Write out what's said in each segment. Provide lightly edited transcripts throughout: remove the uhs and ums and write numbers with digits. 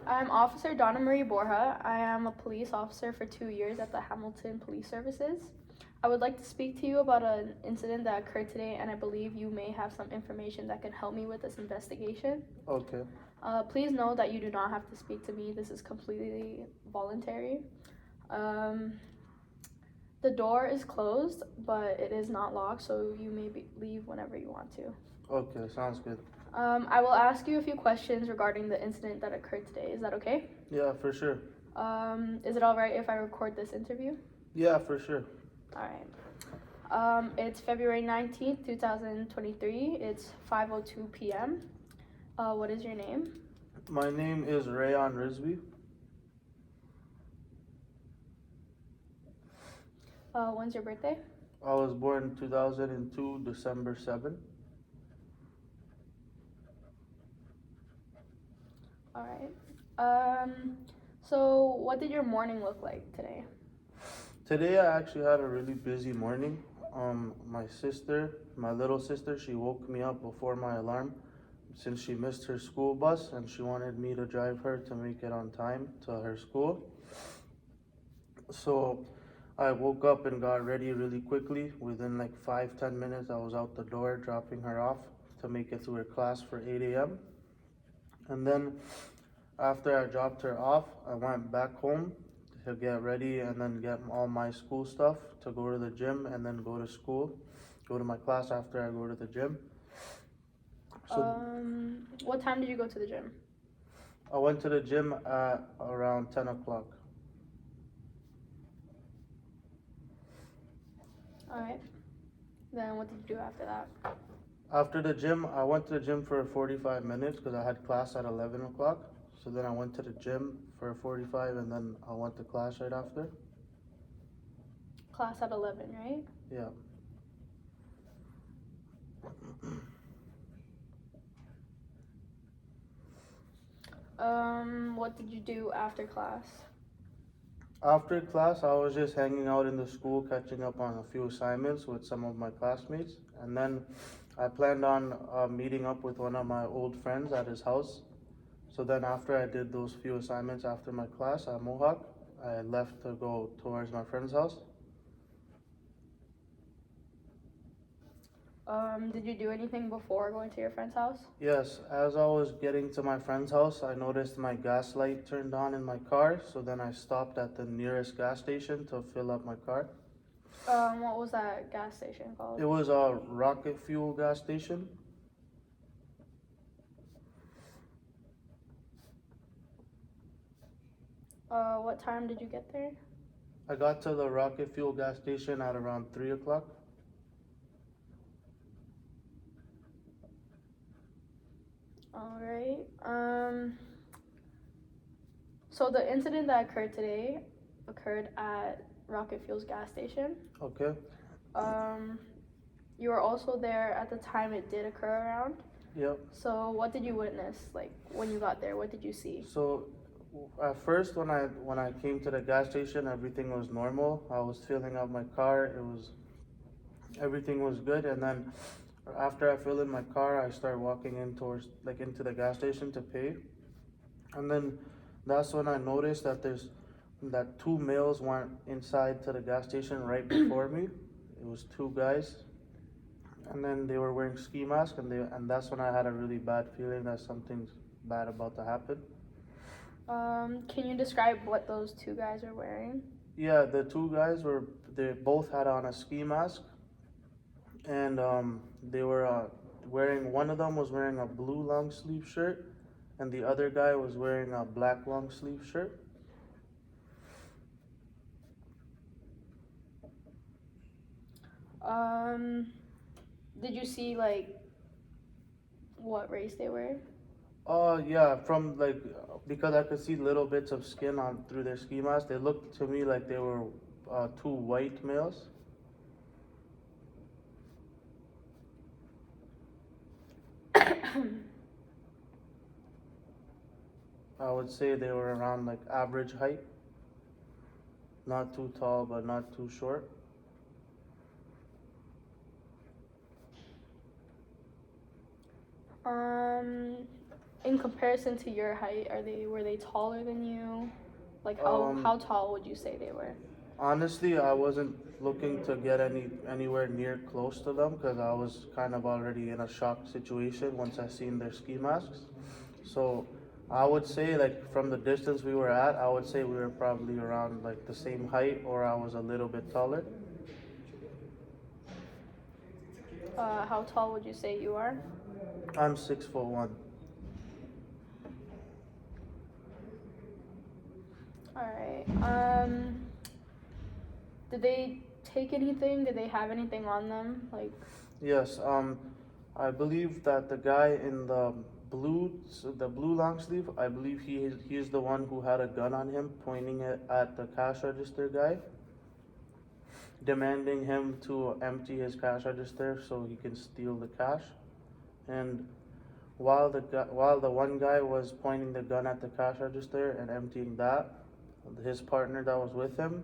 I'm Officer Donna Marie Borja. I am a police officer for 2 years at the Hamilton Police Services. I would like to speak to you about an incident that occurred today, and I believe you may have some information that can help me with this investigation. Okay. Please know that you do not have to speak to me. This is completely voluntary. The door is closed, but it is not locked, so you may leave whenever you want to. Okay, sounds good. I will ask you a few questions regarding the incident that occurred today. Is that okay? Yeah, for sure. Is it all right if I record this interview? Yeah, for sure. All right. It's February 19th, 2023. It's 5:02 p.m. What is your name? My name is Rayon Rizvi. When's your birthday? I was born in 2002, December 7th. All right. So what did your morning look like today? Today I actually had a really busy morning. My little sister, she woke me up before my alarm since she missed her school bus and she wanted me to drive her to make it on time to her school. So I woke up and got ready really quickly. Within like 5-10 minutes, I was out the door dropping her off to make it to her class for 8 a.m. And then after I dropped her off, I went back home to get ready and then get all my school stuff to go to the gym and then go to school, go to my class after I go to the gym. So what time did you go to the gym? I went to the gym at around 10 o'clock. All right. Then what did you do after that? After the gym, I went to the gym for 45 minutes because I had class at 11 o'clock. So then I went to the gym for 45 and then I went to class right after. Class at 11, right? Yeah. What did you do after class? After class, I was just hanging out in the school, catching up on a few assignments with some of my classmates. And then I planned on meeting up with one of my old friends at his house. So then after I did those few assignments after my class at Mohawk, I left to go towards my friend's house. Did you do anything before going to your friend's house? Yes, as I was getting to my friend's house, I noticed my gas light turned on in my car. So then I stopped at the nearest gas station to fill up my car. What was that gas station called? It was a rocket fuel gas station. What time did you get there? I got to the rocket fuel gas station at around 3 o'clock. All right. So the incident that occurred today occurred at Rocket Fuel's gas station. Okay. You were also there at the time it did occur around. Yep. So what did you witness? Like when you got there, what did you see? So at first, when I came to the gas station, everything was normal. I was filling up my car. Everything was good. And then after I fill in my car, I start walking in towards into the gas station to pay. And then that's when I noticed that two males went inside to the gas station right before me. It was two guys. And then they were wearing ski masks, and that's when I had a really bad feeling that something's bad about to happen. Can you describe what those two guys are wearing? Yeah, the two guys they both had on a ski mask, and they were wearing. One of them was wearing a blue long sleeve shirt, and the other guy was wearing a black long sleeve shirt. Did you see like what race they were? Yeah, because I could see little bits of skin on through their ski mask. They looked to me like they were two white males. I would say they were around like average height. Not too tall, but not too short. in comparison to your height, were they taller than you? Like Um, how tall would you say they were? Honestly, I wasn't looking to get anywhere near close to them because I was kind of already in a shock situation once I seen their ski masks. So I would say like from the distance we were at, I would say we were probably around like the same height or I was a little bit taller. How tall would you say you are? I'm 6'1". All right. Did they take anything? Did they have anything on them? Like, Yes, I believe that the guy in the blue long sleeve, I believe he's the one who had a gun on him, pointing it at the cash register guy, demanding him to empty his cash register so he can steal the cash. And while the one guy was pointing the gun at the cash register and emptying that, his partner that was with him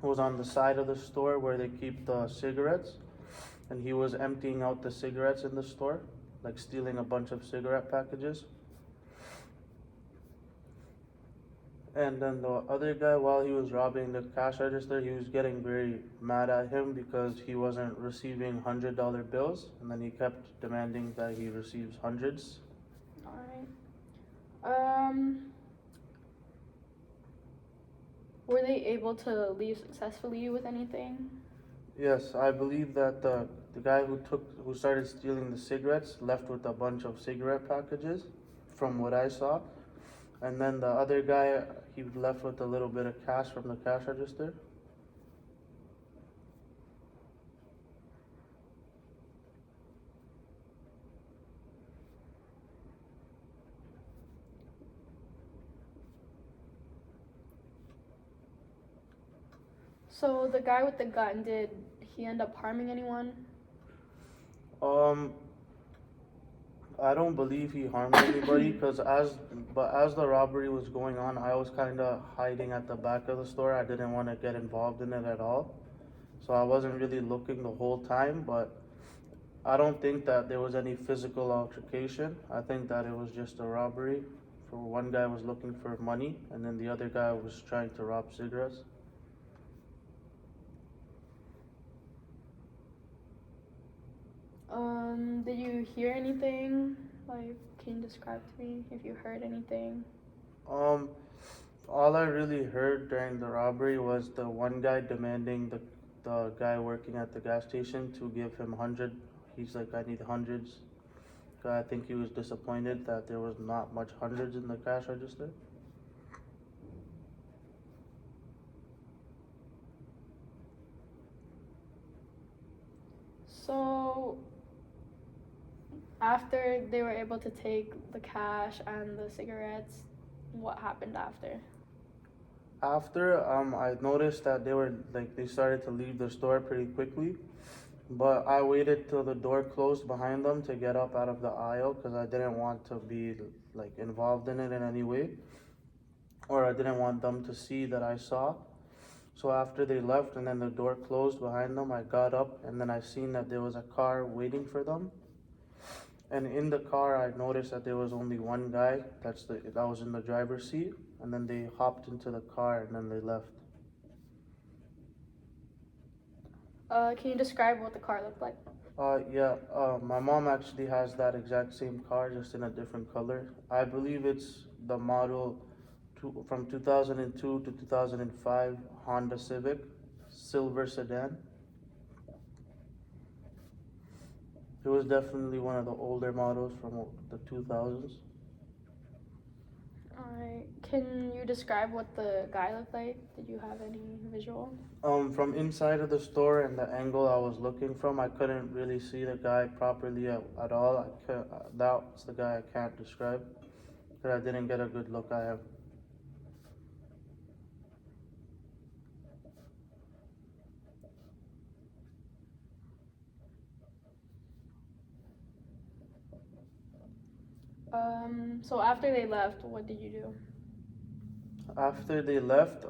was on the side of the store where they keep the cigarettes, and he was emptying out the cigarettes in the store, like stealing a bunch of cigarette packages. And then the other guy, while he was robbing the cash register, he was getting very mad at him because he wasn't receiving $100 bills, and then he kept demanding that he receives hundreds. all right. Were they able to leave successfully with anything? Yes, I believe that the guy who started stealing the cigarettes left with a bunch of cigarette packages, from what I saw, and then the other guy he left with a little bit of cash from the cash register. So the guy with the gun, did he end up harming anyone? Um, I don't believe he harmed anybody because as the robbery was going on, I was kind of hiding at the back of the store. I didn't want to get involved in it at all, so I wasn't really looking the whole time. But I don't think that there was any physical altercation. I think that it was just a robbery. For one guy was looking for money, and then the other guy was trying to rob cigarettes. Did you hear anything? Like, can you describe to me if you heard anything? Um, all I really heard during the robbery was the one guy demanding the guy working at the gas station to give him 100. He's like, I need hundreds. So I think he was disappointed that there was not much hundreds in the cash register. So after they were able to take the cash and the cigarettes, what happened after? After I noticed that they started to leave the store pretty quickly, but I waited till the door closed behind them to get up out of the aisle because I didn't want to be like involved in it in any way, or I didn't want them to see that I saw. So after they left and then the door closed behind them, I got up and then I seen that there was a car waiting for them. And in the car, I noticed that there was only one guy that was in the driver's seat, and then they hopped into the car and then they left. Can you describe what the car looked like? Yeah, my mom actually has that exact same car, just in a different color. I believe it's the model from 2002 to 2005 Honda Civic, silver sedan. It was definitely one of the older models from the 2000s. Alright. Can you describe what the guy looked like? Did you have any visual? From inside of the store and the angle I was looking from, I couldn't really see the guy properly at all. That's the guy I can't describe because I didn't get a good look at him. So after they left, what did you do? After they left,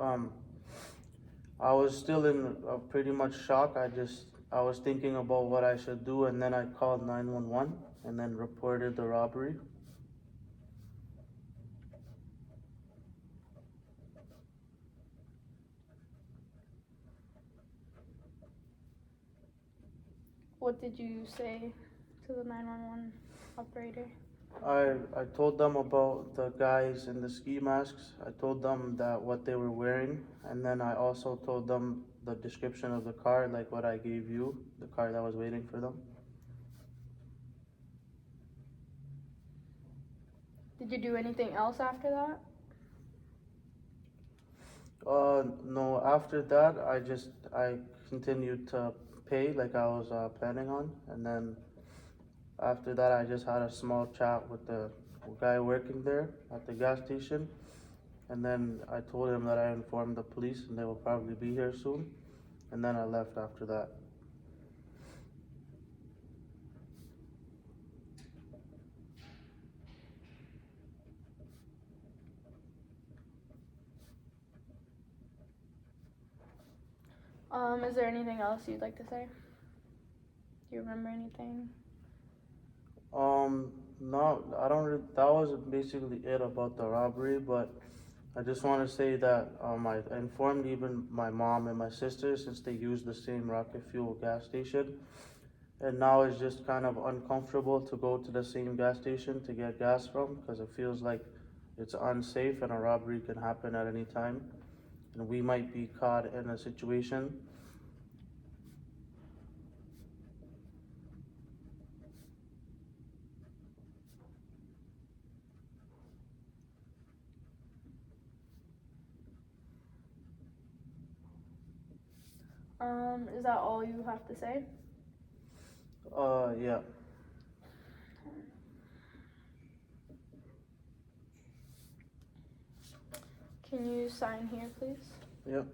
I was still in pretty much shock. I was thinking about what I should do, and then I called 911 and then reported the robbery. What did you say to the 911 operator? I told them about the guys in the ski masks. I told them that what they were wearing, and then I also told them the description of the car, like what I gave you, the car that was waiting for them. Did you do anything else after that? No, after that, I continued to pay like I was planning on, and then after that, I just had a small chat with the guy working there at the gas station, and then I told him that I informed the police and they will probably be here soon, and then I left after that. Is there anything else you'd like to say? Do you remember anything? No, I don't. That was basically it about the robbery, but I just want to say that I informed even my mom and my sister since they use the same rocket fuel gas station, and now it's just kind of uncomfortable to go to the same gas station to get gas from because it feels like it's unsafe and a robbery can happen at any time, and we might be caught in a situation. Is that all you have to say? Yeah. Can you sign here, please? Yep.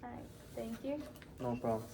Alright, thank you. No problem.